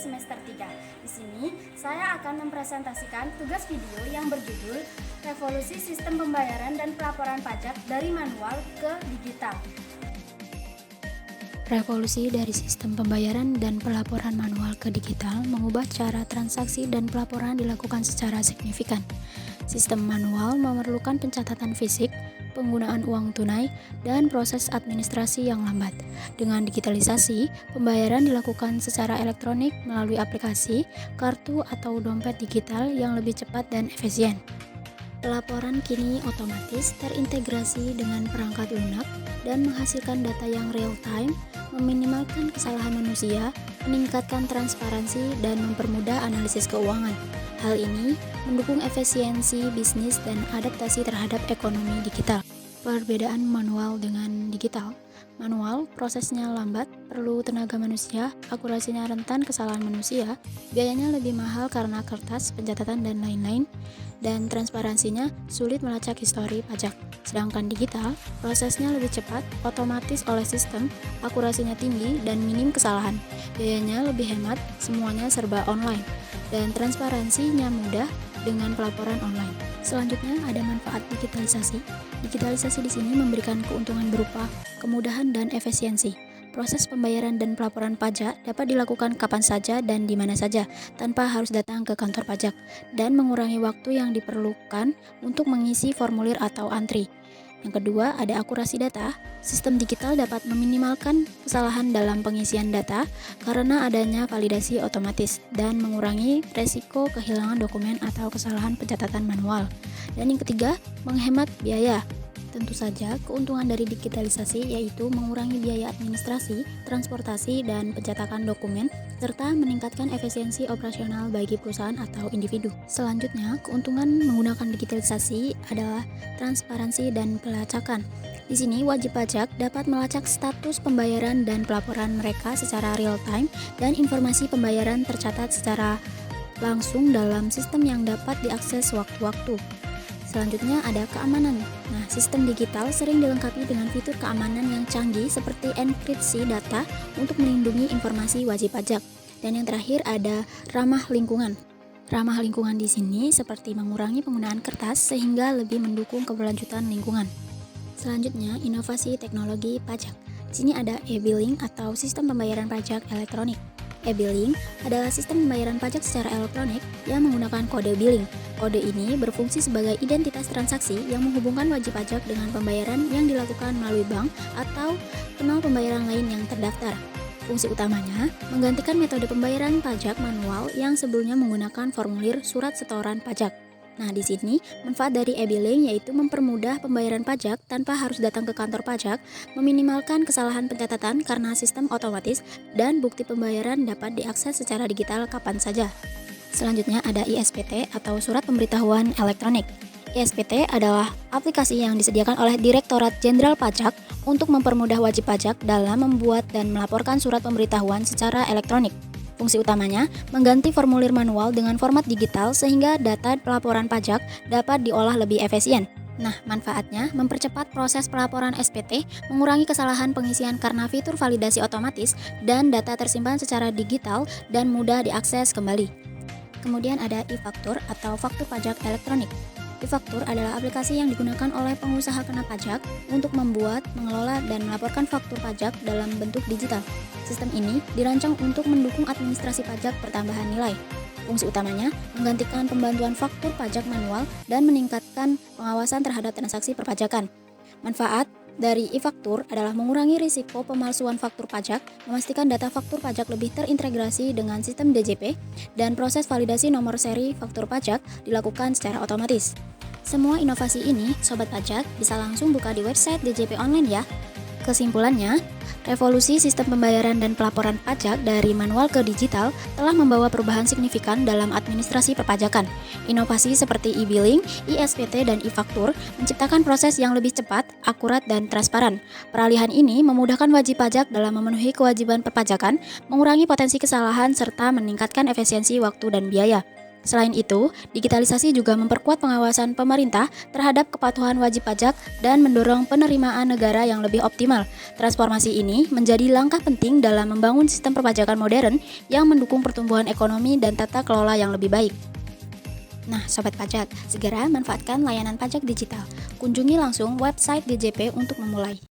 semester 3. Di sini, saya akan mempresentasikan tugas video yang berjudul Revolusi Sistem Pembayaran dan Pelaporan Pajak dari Manual ke Digital. Revolusi dari sistem pembayaran dan pelaporan manual ke digital mengubah cara transaksi dan pelaporan dilakukan secara signifikan. Sistem manual memerlukan pencatatan fisik, penggunaan uang tunai, dan proses administrasi yang lambat. Dengan digitalisasi, pembayaran dilakukan secara elektronik melalui aplikasi, kartu, atau dompet digital yang lebih cepat dan efisien. Pelaporan kini otomatis terintegrasi dengan perangkat lunak dan menghasilkan data yang real-time, meminimalkan kesalahan manusia, meningkatkan transparansi, dan mempermudah analisis keuangan. Hal ini mendukung efisiensi bisnis dan adaptasi terhadap ekonomi digital. Perbedaan manual dengan digital. Manual, prosesnya lambat, perlu tenaga manusia, akurasinya rentan kesalahan manusia, biayanya lebih mahal karena kertas, pencatatan, dan lain-lain, dan transparansinya sulit melacak histori pajak. Sedangkan digital, prosesnya lebih cepat, otomatis oleh sistem, akurasinya tinggi, dan minim kesalahan. Biayanya lebih hemat, semuanya serba online, dan transparansinya mudah dengan pelaporan online. Selanjutnya ada manfaat digitalisasi. Digitalisasi di sini memberikan keuntungan berupa kemudahan dan efisiensi. Proses pembayaran dan pelaporan pajak dapat dilakukan kapan saja dan di mana saja tanpa harus datang ke kantor pajak dan mengurangi waktu yang diperlukan untuk mengisi formulir atau antri. Yang kedua, ada akurasi data. Sistem digital dapat meminimalkan kesalahan dalam pengisian data karena adanya validasi otomatis dan mengurangi resiko kehilangan dokumen atau kesalahan pencatatan manual. Dan yang ketiga, menghemat biaya. Tentu saja, keuntungan dari digitalisasi yaitu mengurangi biaya administrasi, transportasi, dan pencetakan dokumen, serta meningkatkan efisiensi operasional bagi perusahaan atau individu. Selanjutnya, keuntungan menggunakan digitalisasi adalah transparansi dan pelacakan. Di sini, wajib pajak dapat melacak status pembayaran dan pelaporan mereka secara real-time, dan informasi pembayaran tercatat secara langsung dalam sistem yang dapat diakses sewaktu-waktu. Selanjutnya ada keamanan. Nah, sistem digital sering dilengkapi dengan fitur keamanan yang canggih seperti enkripsi data untuk melindungi informasi wajib pajak. Dan yang terakhir ada ramah lingkungan. Ramah lingkungan di sini seperti mengurangi penggunaan kertas sehingga lebih mendukung keberlanjutan lingkungan. Selanjutnya, inovasi teknologi pajak. Di sini ada e-billing atau sistem pembayaran pajak elektronik. E-billing adalah sistem pembayaran pajak secara elektronik yang menggunakan kode billing. Kode ini berfungsi sebagai identitas transaksi yang menghubungkan wajib pajak dengan pembayaran yang dilakukan melalui bank atau kanal pembayaran lain yang terdaftar. Fungsi utamanya menggantikan metode pembayaran pajak manual yang sebelumnya menggunakan formulir surat setoran pajak. Nah, di sini manfaat dari e-billing yaitu mempermudah pembayaran pajak tanpa harus datang ke kantor pajak, meminimalkan kesalahan pencatatan karena sistem otomatis, dan bukti pembayaran dapat diakses secara digital kapan saja. Selanjutnya ada ISPT atau Surat Pemberitahuan Elektronik. ISPT adalah aplikasi yang disediakan oleh Direktorat Jenderal Pajak untuk mempermudah wajib pajak dalam membuat dan melaporkan surat pemberitahuan secara elektronik. Fungsi utamanya mengganti formulir manual dengan format digital sehingga data pelaporan pajak dapat diolah lebih efisien. Nah, manfaatnya mempercepat proses pelaporan SPT, mengurangi kesalahan pengisian karena fitur validasi otomatis, dan data tersimpan secara digital dan mudah diakses kembali. Kemudian ada e-faktur atau faktur pajak elektronik. E-faktur adalah aplikasi yang digunakan oleh pengusaha kena pajak untuk membuat, mengelola, dan melaporkan faktur pajak dalam bentuk digital. Sistem ini dirancang untuk mendukung administrasi pajak pertambahan nilai. Fungsi utamanya menggantikan pembantuan faktur pajak manual dan meningkatkan pengawasan terhadap transaksi perpajakan. Manfaat dari e-faktur adalah mengurangi risiko pemalsuan faktur pajak, memastikan data faktur pajak lebih terintegrasi dengan sistem DJP, dan proses validasi nomor seri faktur pajak dilakukan secara otomatis. Semua inovasi ini, Sobat Pajak, bisa langsung buka di website DJP Online ya. Kesimpulannya, revolusi sistem pembayaran dan pelaporan pajak dari manual ke digital telah membawa perubahan signifikan dalam administrasi perpajakan. Inovasi seperti e-billing, ISPT, dan e-faktur menciptakan proses yang lebih cepat, akurat, dan transparan. Peralihan ini memudahkan wajib pajak dalam memenuhi kewajiban perpajakan, mengurangi potensi kesalahan, serta meningkatkan efisiensi waktu dan biaya. Selain itu, digitalisasi juga memperkuat pengawasan pemerintah terhadap kepatuhan wajib pajak dan mendorong penerimaan negara yang lebih optimal. Transformasi ini menjadi langkah penting dalam membangun sistem perpajakan modern yang mendukung pertumbuhan ekonomi dan tata kelola yang lebih baik. Nah, Sobat Pajak, segera manfaatkan layanan pajak digital. Kunjungi langsung website DJP untuk memulai.